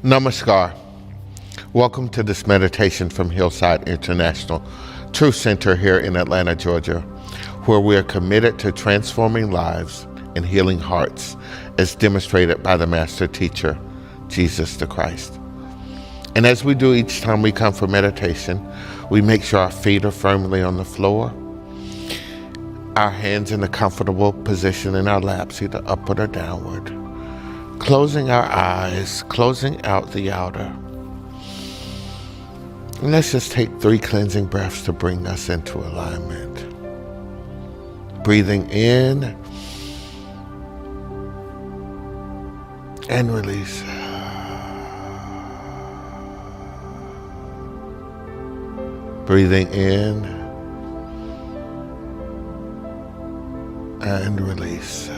Namaskar. Welcome to this meditation from Hillside International Truth Center here in Atlanta, Georgia, where we are committed to transforming lives and healing hearts as demonstrated by the Master Teacher, Jesus the Christ. And as we do each time we come for meditation, we make sure our feet are firmly on the floor, our hands in a comfortable position in our laps, either upward or downward, closing our eyes, closing out the outer. And let's just take 3 cleansing breaths to bring us into alignment. Breathing in and release. Breathing in and release.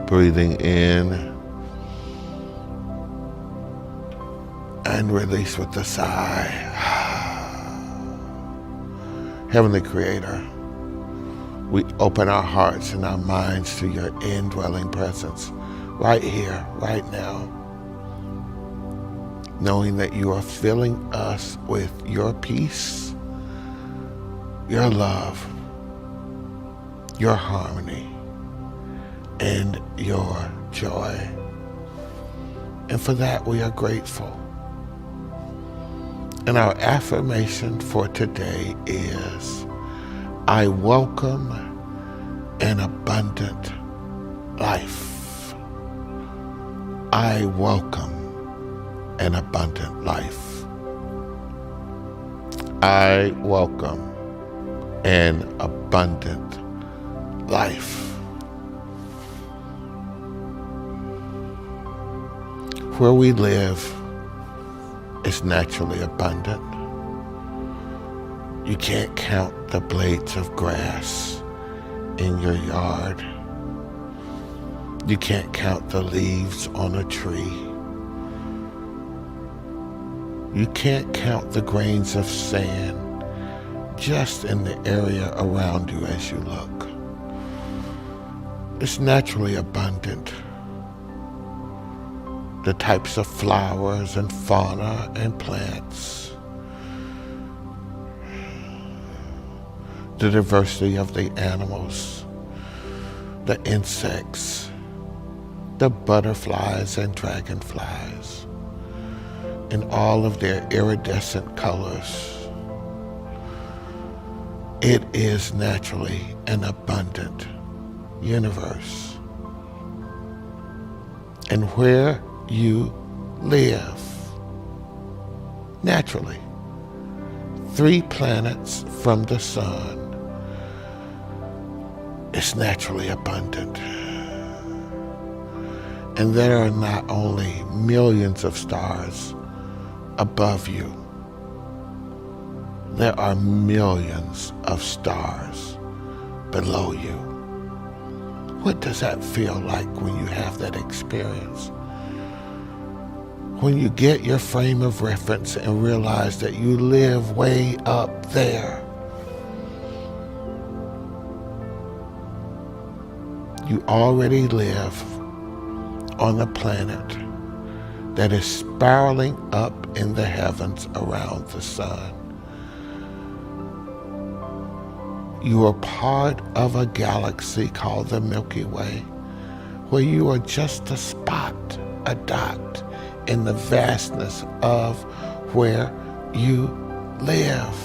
Breathing in and release with a sigh. Heavenly Creator, we open our hearts and our minds to your indwelling presence right here, right now, knowing that you are filling us with your peace, your love, your harmony, and your joy. And for that we are grateful. And our affirmation for today is, I welcome an abundant life. I welcome an abundant life. I welcome an abundant life. Where we live is naturally abundant. You can't count the blades of grass in your yard. You can't count the leaves on a tree. You can't count the grains of sand just in the area around you as you look. It's naturally abundant. The types of flowers and fauna and plants, the diversity of the animals, the insects, the butterflies and dragonflies, in all of their iridescent colors. It is naturally an abundant universe. And where you live, naturally, 3 planets from the sun, is naturally abundant. And there are not only millions of stars above you, there are millions of stars below you. What does that feel like when you have that experience? When you get your frame of reference and realize that you live way up there. You already live on a planet that is spiraling up in the heavens around the sun. You are part of a galaxy called the Milky Way, where you are just a spot, a dot, in the vastness of where you live.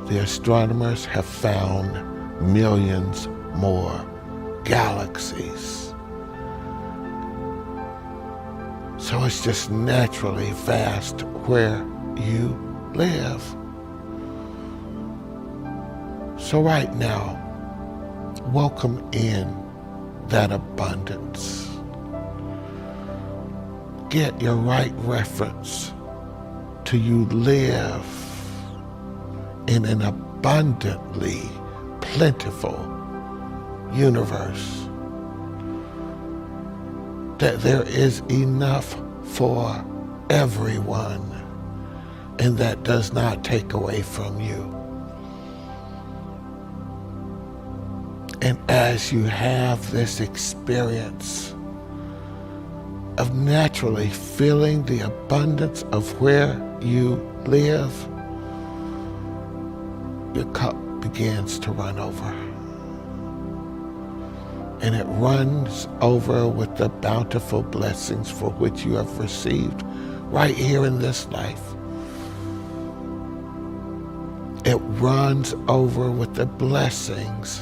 The astronomers have found millions more galaxies. So it's just naturally vast where you live. So right now, welcome in that abundance. Get your right reference to you live in an abundantly plentiful universe. That there is enough for everyone, and that does not take away from you. And as you have this experience of naturally feeling the abundance of where you live, your cup begins to run over. And it runs over with the bountiful blessings for which you have received right here in this life. It runs over with the blessings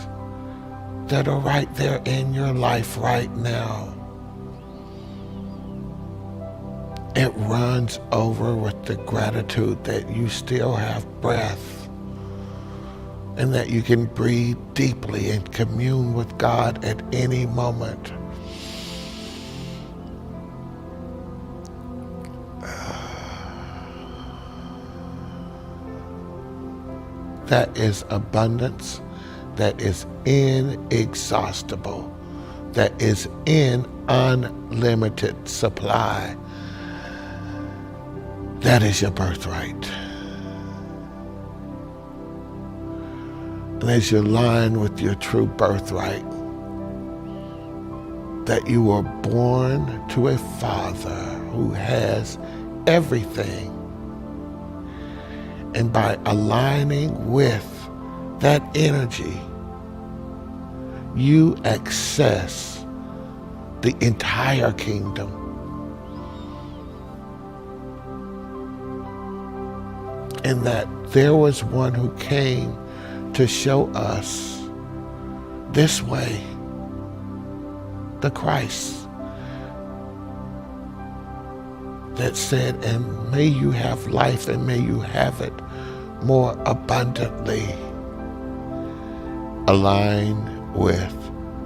that are right there in your life right now. It runs over with the gratitude that you still have breath and that you can breathe deeply and commune with God at any moment. That is abundance that is inexhaustible, that is in unlimited supply. That is your birthright. And as you align with your true birthright, that you were born to a Father who has everything. And by aligning with that energy, you access the entire kingdom. And that there was one who came to show us this way, the Christ, that said, and may you have life and may you have it more abundantly. Align with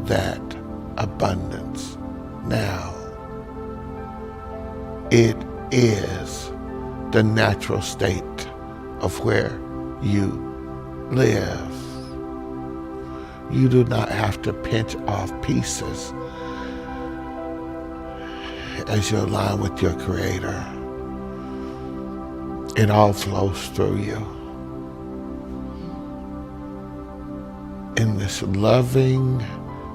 that abundance now. It is the natural state of where you live. You do not have to pinch off pieces as you align with your Creator. It all flows through you in this loving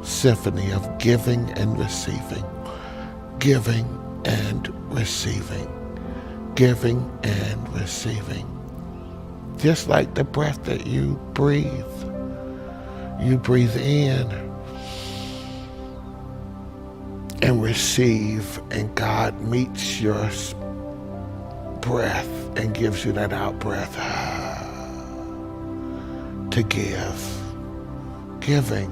symphony of giving and receiving, giving and receiving, giving and receiving. Just like the breath that you breathe in and receive, and God meets your breath and gives you that out breath to give. Giving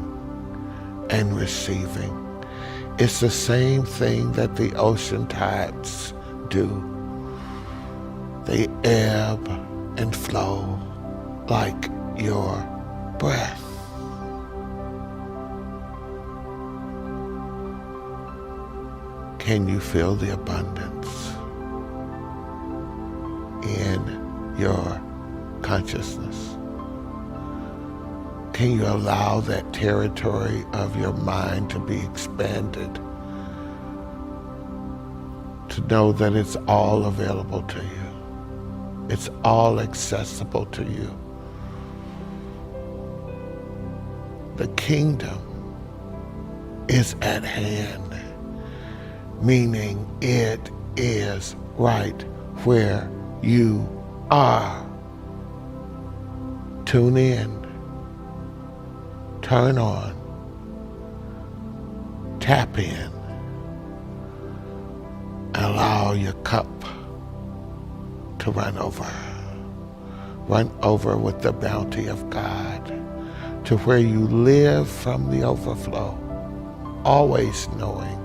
and receiving. It's the same thing that the ocean tides do. They ebb and flow like your breath. Can you feel the abundance in your consciousness? Can you allow that territory of your mind to be expanded, to know that it's all available to you? It's all accessible to you. The kingdom is at hand, meaning it is right where you are. Tune in, turn on, tap in, allow your cup to run over with the bounty of God, to where you live from the overflow, always knowing,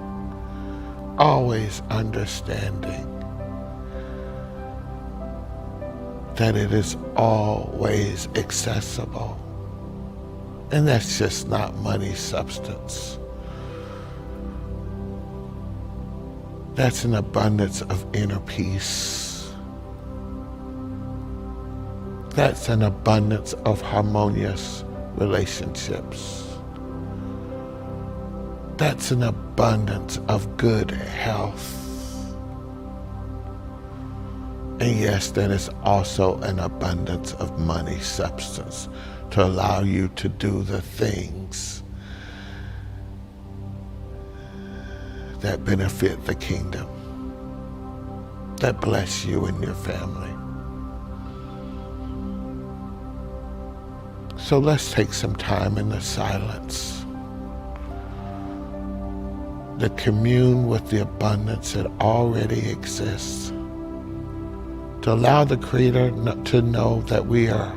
always understanding that it is always accessible. And that's just not money substance. That's an abundance of inner peace. That's an abundance of harmonious relationships. That's an abundance of good health. And yes, there is also an abundance of money substance to allow you to do the things that benefit the kingdom, that bless you and your family. So let's take some time in the silence to commune with the abundance that already exists, to allow the Creator to know that we are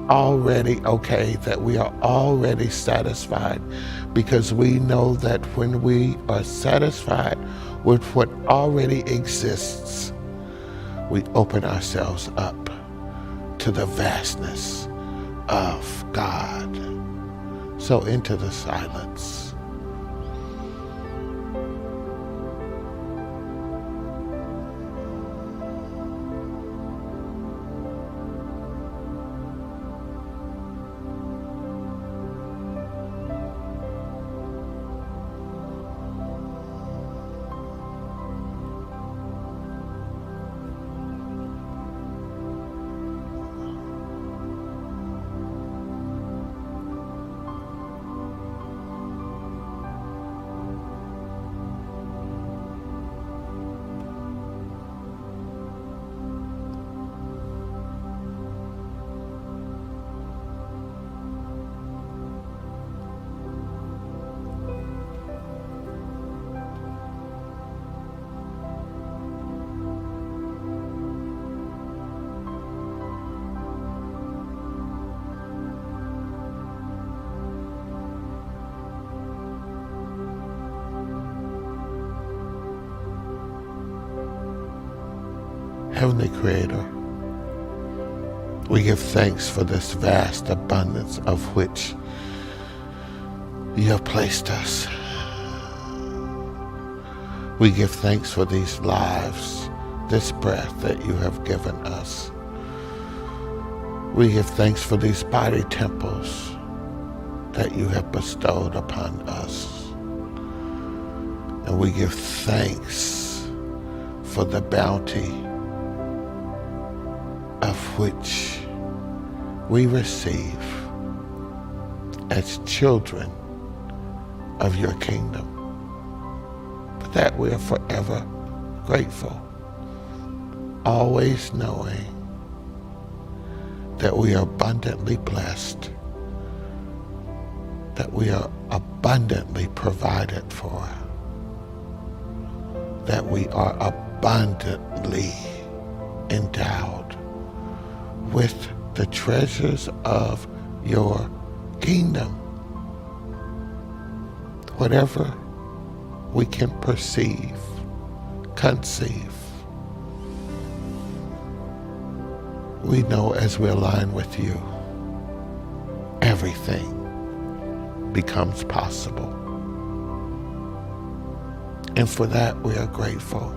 already okay, that we are already satisfied, because we know that when we are satisfied with what already exists, we open ourselves up to the vastness of God. So into the silence. Heavenly Creator, we give thanks for this vast abundance of which you have placed us. We give thanks for these lives, this breath that you have given us. We give thanks for these body temples that you have bestowed upon us. And we give thanks for the bounty of which we receive as children of your kingdom. For that we are forever grateful, always knowing that we are abundantly blessed, that we are abundantly provided for, that we are abundantly endowed with the treasures of your kingdom. Whatever we can perceive, conceive, we know as we align with you, everything becomes possible. And for that we are grateful.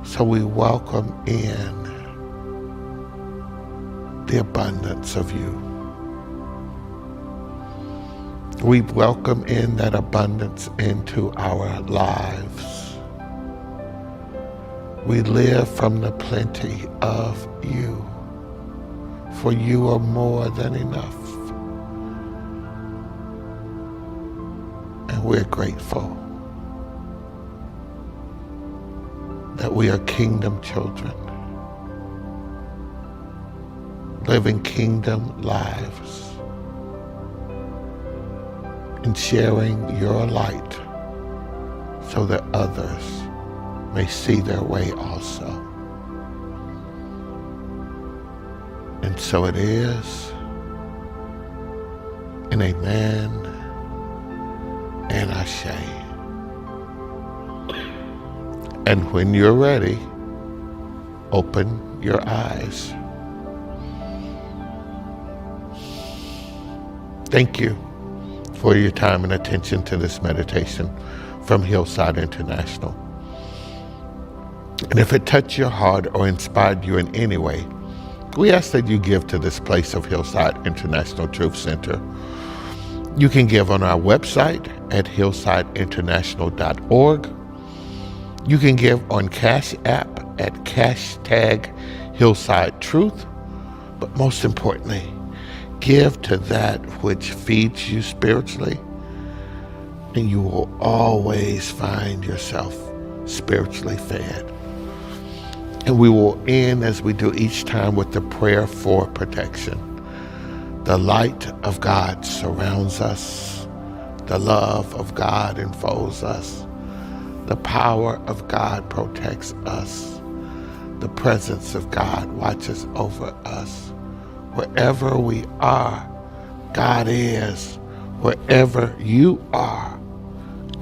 So we welcome in the abundance of you. We welcome in that abundance into our lives. We live from the plenty of you, for you are more than enough. And we're grateful that we are kingdom children, living kingdom lives and sharing your light so that others may see their way also. And so it is, and amen, and ashe. And when you're ready, open your eyes. Thank you for your time and attention to this meditation from Hillside International. And if it touched your heart or inspired you in any way, we ask that you give to this place of Hillside International Truth Center. You can give on our website at hillsideinternational.org. You can give on Cash App at #HillsideTruth. But most importantly, give to that which feeds you spiritually and you will always find yourself spiritually fed. And we will end, as we do each time, with the prayer for protection. The light of God surrounds us. The love of God enfolds us. The power of God protects us. The presence of God watches over us. Wherever we are, God is. Wherever you are,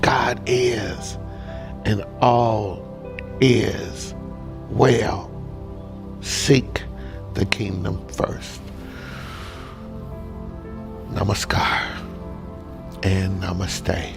God is. And all is well. Seek the kingdom first. Namaskar and namaste.